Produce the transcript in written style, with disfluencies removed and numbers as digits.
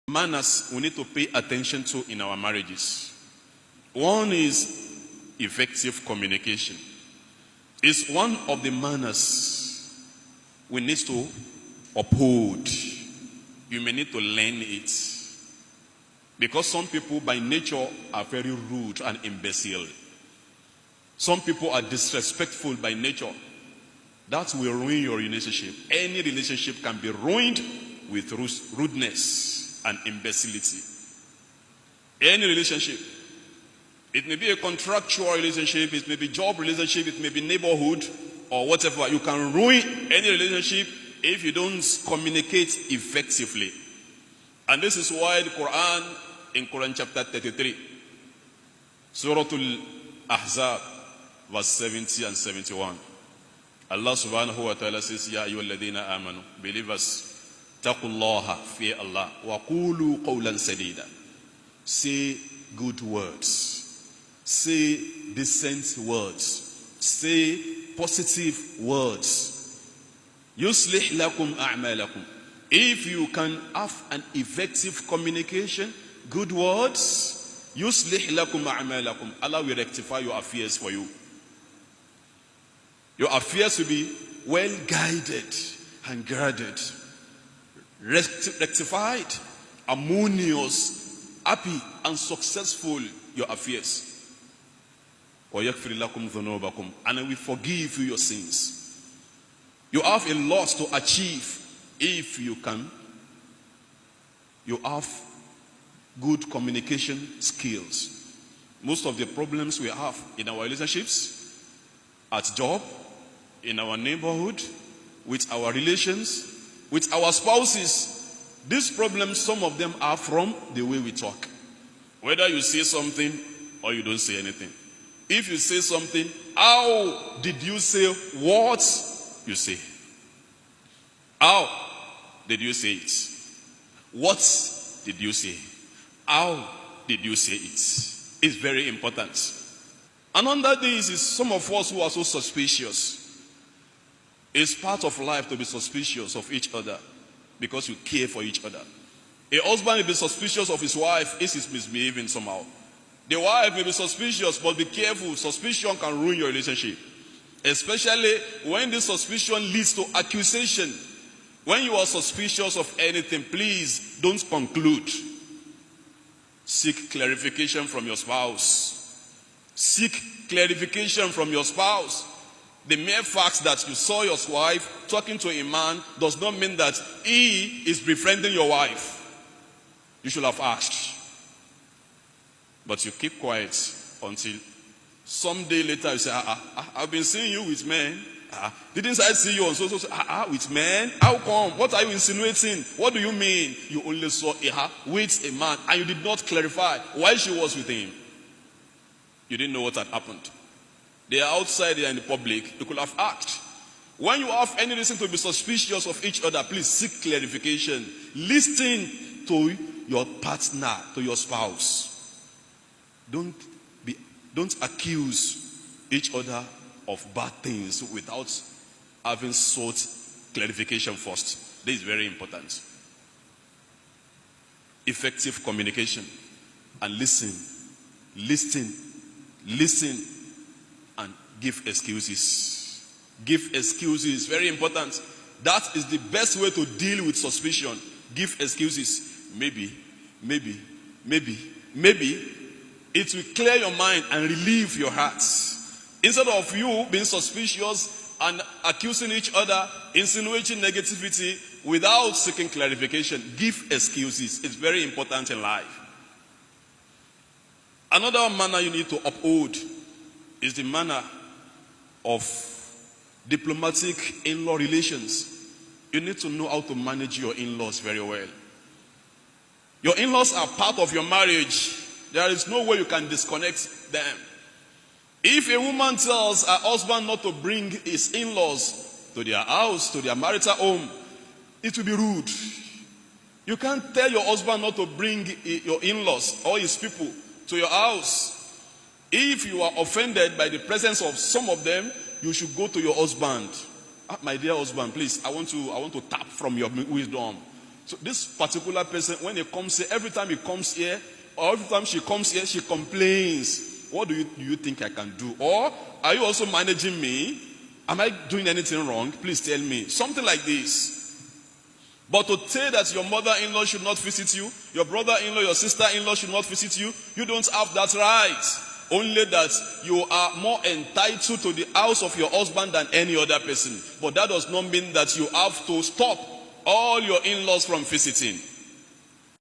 manners we need to pay attention to in our marriages. One is effective communication. It's one of the manners we need to uphold. You may need to learn it. Because some people by nature are very rude and imbecile. Some people are disrespectful by nature. That will ruin your relationship. Any relationship can be ruined with rudeness and imbecility. Any relationship. It may be a contractual relationship, it may be job relationship, it may be neighborhood or whatever. You can ruin any relationship if you don't communicate effectively. And this is why the Quran, in Quran chapter 33, Surah Al-Ahzab, verse 70 and 71. Allah subhanahu wa ta'ala says, Ya ayyuhalladhina amanu, believers, taqullaha, fear Allah, wa qulu qawlan sadida. Say good words. Say decent words. Say positive words. Yuslih lakum a'malakum. If you can have an effective communication, good words, yuslih lakum a'malakum. Allah will rectify your affairs for you. Your affairs will be well guided and guarded, rectified, harmonious, happy and successful your affairs. وَيَغْفِرْ لَكُمْ ذُنُوبَكُمْ. And I will forgive you your sins. You have a lot to achieve if you can. You have good communication skills. Most of the problems we have in our relationships, at job, in our neighborhood, with our relations, with our spouses, these problems, some of them are from the way we talk. Whether you say something or you don't say anything. If you say something, how did you say what you say? How did you say it? What did you say? How did you say it? It's very important. And under this is some of us who are so suspicious. It's part of life to be suspicious of each other because you care for each other. A husband may be suspicious of his wife if he's misbehaving somehow. The wife may be suspicious, but be careful. Suspicion can ruin your relationship. Especially when this suspicion leads to accusation. When you are suspicious of anything, please don't conclude. Seek clarification from your spouse. Seek clarification from your spouse. The mere fact that you saw your wife talking to a man does not mean that he is befriending your wife. You should have asked. But you keep quiet until someday later you say, I've been seeing you with men. Didn't I see you on so with men? How come? What are you insinuating? What do you mean? You only saw her with a man and you did not clarify why she was with him. You didn't know what had happened. They are outside, they are in the public. You could have asked. When you have any reason to be suspicious of each other, please seek clarification. Listen to your partner, to your spouse. Don't accuse each other of bad things without having sought clarification first. This is very important. Effective communication. And listen, and give excuses. Give excuses, very important. That is the best way to deal with suspicion. Give excuses. Maybe. It will clear your mind and relieve your hearts. Instead of you being suspicious and accusing each other, insinuating negativity without seeking clarification, give excuses. It's very important in life. Another manner you need to uphold is the manner of diplomatic in-law relations. You need to know how to manage your in-laws very well. Your in-laws are part of your marriage. There is no way you can disconnect them. If a woman tells her husband not to bring his in-laws to their house, to their marital home, it will be rude. You can't tell your husband not to bring your in-laws or his people to your house. If you are offended by the presence of some of them, you should go to your husband. My dear husband, please, I want to tap from your wisdom. So this particular person, when he comes here, every time he comes here, or every time she comes here, she complains. What do you think I can do? Or are you also managing me? Am I doing anything wrong? Please tell me. Something like this. But to say that your mother-in-law should not visit you, your brother-in-law, your sister-in-law should not visit you, you don't have that right. Only that you are more entitled to the house of your husband than any other person. But that does not mean that you have to stop all your in-laws from visiting.